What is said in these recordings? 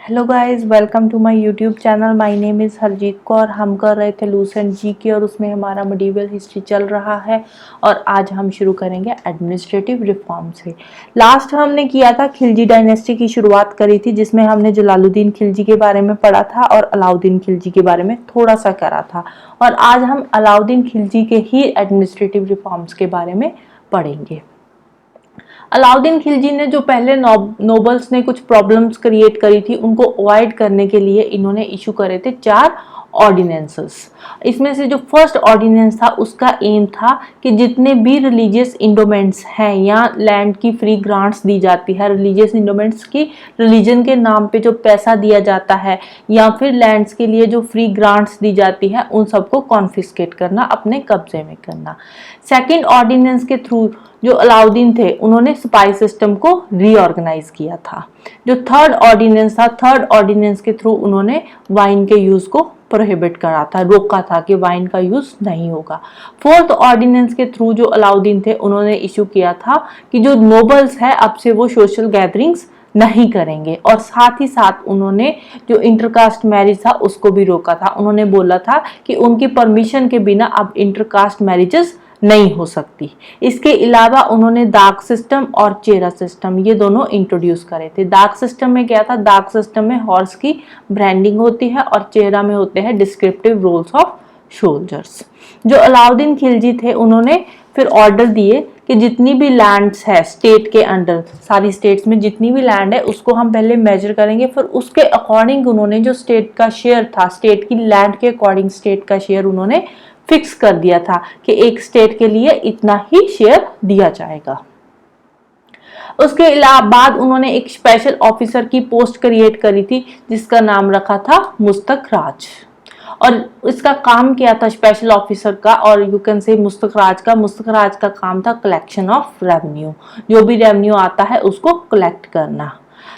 Hello guys, welcome to my YouTube channel. My name is Harjeet Kaur. हम कर रहे थे लूसेंट जीके और उसमें हमारा मिडिवल हिस्ट्री चल रहा है और आज हम शुरू करेंगे एडमिनिस्ट्रेटिव रिफॉर्म से। लास्ट हमने किया था खिलजी डायनेस्टी की शुरुआत करी थी, जिसमें हमने जलालुद्दीन खिलजी के बारे में पढ़ा था और अलाउद्दीन खिलजी के बारे में थोड़ा सा करा था। और आज हम अलाउद्दीन खिलजी के ही एडमिनिस्ट्रेटिव रिफॉर्म्स के बारे में पढ़ेंगे। अलाउद्दीन खिलजी ने जो पहले नोबल्स ने कुछ प्रॉब्लम्स क्रिएट करी थी, उनको अवॉइड करने के लिए इन्होंने इशू करे थे 4 ऑर्डिनेंसेस। इसमें से जो फर्स्ट ऑर्डिनेंस था उसका एम था कि जितने भी रिलीजियस इंडोमेंट्स हैं या लैंड की फ्री ग्रांट्स दी जाती है, रिलीजियस इंडोमेंट्स की रिलीजन के नाम पे जो पैसा दिया जाता है या फिर लैंड्स के लिए जो फ्री ग्रांट्स दी जाती है, उन सबको कॉन्फिस्केट करना, अपने कब्जे में करना। सेकेंड ऑर्डिनेंस के थ्रू जो अलाउद्दीन थे उन्होंने स्पाई सिस्टम को रीऑर्गेनाइज किया था। जो थर्ड ऑर्डिनेंस था, थर्ड ऑर्डिनेंस के थ्रू उन्होंने वाइन के यूज को प्रोहिबिट करा था, रोका था कि वाइन का यूज नहीं होगा। फोर्थ ऑर्डिनेंस के थ्रू जो अलाउद्दीन थे उन्होंने इशू किया था कि जो नोबल्स है अब से वो सोशल गैदरिंग्स नहीं करेंगे, और साथ ही साथ उन्होंने जो इंटरकास्ट मैरिज था उसको भी रोका था। उन्होंने बोला था कि उनकी परमिशन के बिना अब इंटरकास्ट मैरिजेस नहीं हो सकती। इसके अलावा उन्होंने दाग सिस्टम और चेरा सिस्टम ये दोनों इंट्रोड्यूस करे थे। दाग सिस्टम में क्या था? दाग सिस्टम में हॉर्स की ब्रांडिंग होती है और चेरा में होते हैं डिस्क्रिप्टिव रोल्स ऑफ सोल्जर्स। जो अलाउद्दीन खिलजी थे उन्होंने फिर ऑर्डर दिए कि जितनी भी लैंड्स है स्टेट के अंडर, सारी स्टेट्स में जितनी भी लैंड है उसको हम पहले मेजर करेंगे, फिर उसके अकॉर्डिंग उन्होंने जो स्टेट का शेयर था, स्टेट की लैंड के अकॉर्डिंग स्टेट का शेयर उन्होंने फिक्स कर दिया था कि एक स्टेट के लिए इतना ही शेयर दिया जाएगा। उसके बाद उन्होंने एक स्पेशल ऑफिसर की पोस्ट क्रिएट करी थी जिसका नाम रखा था मुस्तक राज। और इसका काम क्या था स्पेशल ऑफिसर का, और यू कैन से मुस्तक राज का काम था कलेक्शन ऑफ रेवेन्यू। जो भी रेवेन्यू आता है उसको कलेक्ट करना।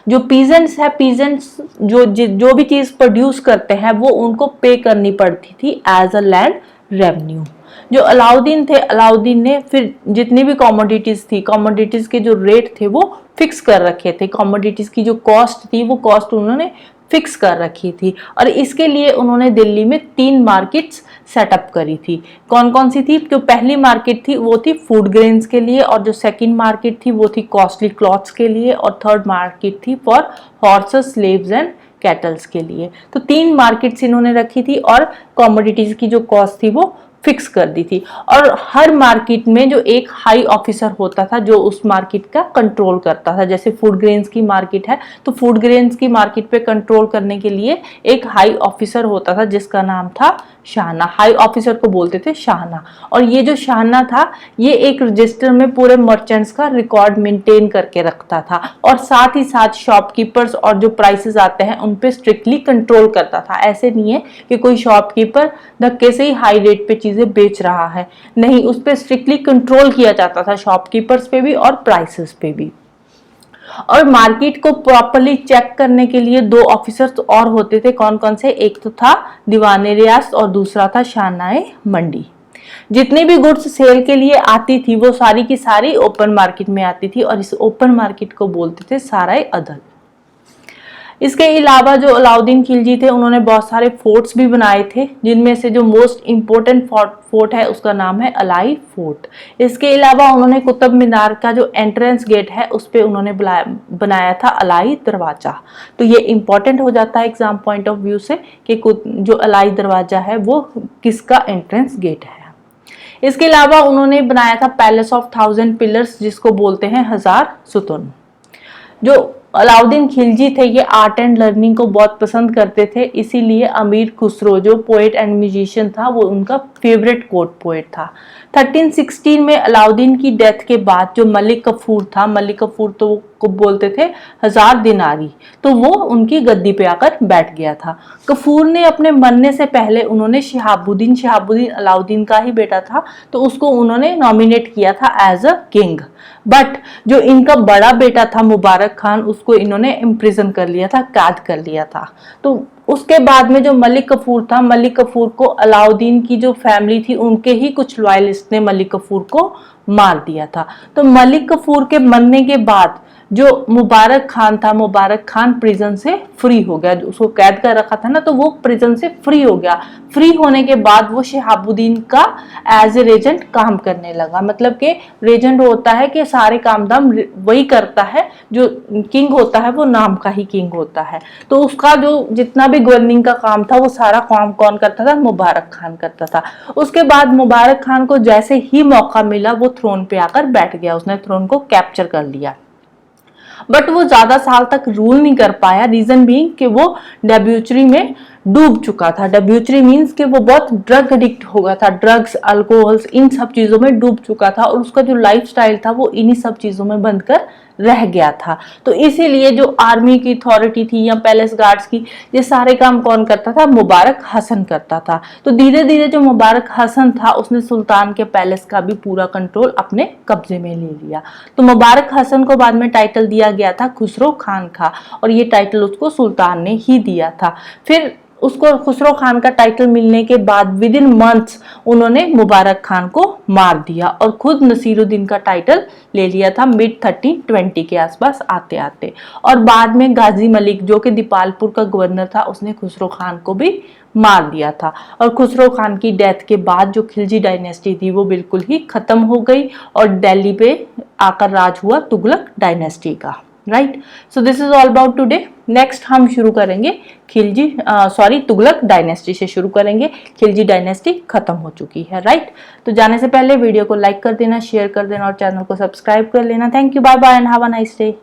जो पीजेंट्स है, पीजेंट्स जो भी चीज प्रोड्यूस करते हैं वो उनको पे करनी पड़ती थी एज अ लैंड रेवेन्यू। जो अलाउद्दीन थे, अलाउद्दीन ने फिर जितनी भी कमोडिटीज थी, कमोडिटीज के जो रेट थे वो फिक्स कर रखे थे। कमोडिटीज की जो कॉस्ट थी वो कॉस्ट उन्होंने फिक्स कर रखी थी, और इसके लिए उन्होंने दिल्ली में 3 मार्केट्स सेटअप करी थी। कौन कौन सी थी? जो पहली मार्केट थी वो थी फूड ग्रेन्स के लिए, और जो सेकंड मार्केट थी वो थी कॉस्टली क्लॉथ्स के लिए, और थर्ड मार्केट थी for horses, slaves and kettles के लिए। तो 3 मार्केट्स इन्होंने रखी थी और कमोडिटीज की जो कॉस्ट थी वो फिक्स कर दी थी। और हर मार्केट में जो एक हाई ऑफिसर होता था जो उस मार्केट का कंट्रोल करता था। जैसे फूड ग्रेन्स की मार्केट है तो फूड ग्रेन्स की मार्केट पे कंट्रोल करने के लिए एक हाई ऑफिसर होता था जिसका नाम था शाहना। हाई ऑफिसर को बोलते थे शाहना। और ये जो शाहना था ये एक रजिस्टर में पूरे मर्चेंट्स का रिकॉर्ड मेंटेन करके रखता था, और साथ ही साथ शॉपकीपर्स और जो प्राइसेस आते हैं उन पे स्ट्रिक्टली कंट्रोल करता था। ऐसे नहीं है कि कोई शॉपकीपर धक्के से ही हाई रेट पे चीजें बेच रहा है, नहीं, उस पर स्ट्रिक्टली कंट्रोल किया जाता था, शॉपकीपर्स पे भी और प्राइसेस पे भी। और मार्केट को प्रॉपर्ली चेक करने के लिए 2 ऑफिसर्स और होते थे। कौन कौन से? एक तो था दीवाने रियासत और दूसरा था शाहनाए मंडी। जितनी भी गुड्स सेल के लिए आती थी वो सारी की सारी ओपन मार्केट में आती थी, और इस ओपन मार्केट को बोलते थे सराय अदल। इसके अलावा जो अलाउद्दीन खिलजी थे उन्होंने बहुत सारे फोर्ट्स भी बनाए थे, जिनमें से जो मोस्ट इम्पोर्टेंट फोर्ट है उसका नाम है अलाई फोर्ट। इसके अलावा उन्होंने कुतुब मीनार का जो एंट्रेंस गेट है उस पर उन्होंने बनाया था अलाई दरवाजा। तो ये इंपॉर्टेंट हो जाता है एग्जाम पॉइंट ऑफ व्यू से कि जो अलाई दरवाजा है वो किसका एंट्रेंस गेट है। इसके अलावा उन्होंने बनाया था पैलेस ऑफ 1000 पिलर्स जिसको बोलते हैं 1000 सुतून। जो अलाउद्दीन खिलजी थे ये आर्ट एंड लर्निंग को बहुत पसंद करते थे, इसीलिए अमीर खुसरो जो पोएट एंड म्यूजिशियन था वो उनका फेवरेट कोर्ट पोएट था। 1316 में अलाउद्दीन की डेथ के बाद जो मलिक कफूर था, मलिक कफूर तो को बोलते थे 1000 दिनारी, तो वो उनकी गद्दी पे आकर बैठ गया था। कफूर ने अपने मरने से पहले उन्होंने शहाबुद्दीन अलाउद्दीन का ही बेटा था, तो उसको उन्होंने नॉमिनेट किया था एज अ किंग। बट जो इनका बड़ा बेटा था मुबारक खान, उसको इन्होंने इम्प्रिजन कर लिया था, कैद कर लिया था। तो उसके बाद में जो मलिक कफूर था, मलिक कफूर को अलाउद्दीन की जो फैमिली थी उनके ही कुछ लॉयलिस्ट ने मलिक कफूर को मार दिया था। तो मलिक कफूर के मरने के बाद जो मुबारक खान था, मुबारक खान प्रिजन से फ्री हो गया, उसको कैद कर रखा था ना, तो वो प्रिजन से फ्री हो गया। फ्री होने के बाद वो शिहाबुद्दीन का एज ए रेजेंट काम करने लगा। मतलब कि रेजेंट होता है कि सारे काम दाम वही करता है, जो किंग होता है वो नाम का ही किंग होता है। तो उसका जो जितना भी गवर्निंग का काम था वो सारा काम कौन करता था? मुबारक खान करता था। उसके बाद मुबारक खान को जैसे ही मौका मिला वो थ्रोन पे आकर बैठ गया, उसने थ्रोन को कैप्चर कर लिया। बट वो ज्यादा साल तक रूल नहीं कर पाया, रीजन बीइंग कि वो डेब्यूचरी में डूब चुका था। डेब्यूचरी मीन्स कि वो बहुत ड्रग एडिक्ट हो गया था, ड्रग्स, अल्कोहल्स, इन सब चीजों में डूब चुका था और उसका जो लाइफस्टाइल था वो इन्हीं सब चीजों में बंधकर रह गया था। तो इसीलिए जो आर्मी की अथॉरिटी थी या पैलेस गार्ड्स की, ये सारे काम कौन करता था? मुबारक हसन करता था। तो धीरे धीरे जो मुबारक हसन था उसने सुल्तान के पैलेस का भी पूरा कंट्रोल अपने कब्जे में ले लिया। तो मुबारक हसन को बाद में टाइटल दिया गया था खुसरो खान का, और ये टाइटल उसको सुल्तान ने ही दिया था। फिर उसको खुसरो खान का टाइटल मिलने के बाद विद इन मंथ्स उन्होंने मुबारक खान को मार दिया और खुद नसीरुद्दीन का टाइटल ले लिया था मिड 1320 के आसपास आते आते। और बाद में गाजी मलिक जो कि दीपालपुर का गवर्नर था, उसने खुसरो खान को भी मार दिया था। और खुसरो खान की डेथ के बाद जो खिलजी डायनेस्टी थी वो बिल्कुल ही खत्म हो गई और दिल्ली पे आकर राज हुआ तुगलक डायनेस्टी का। Right, so this is all about today. Next हम शुरू करेंगे तुगलक डायनेस्टी से शुरू करेंगे। खिलजी डायनेस्टी खत्म हो चुकी है। राइट, तो जाने से पहले वीडियो को लाइक कर देना, शेयर कर देना और चैनल को सब्सक्राइब कर लेना। Thank you, bye bye and have a nice day.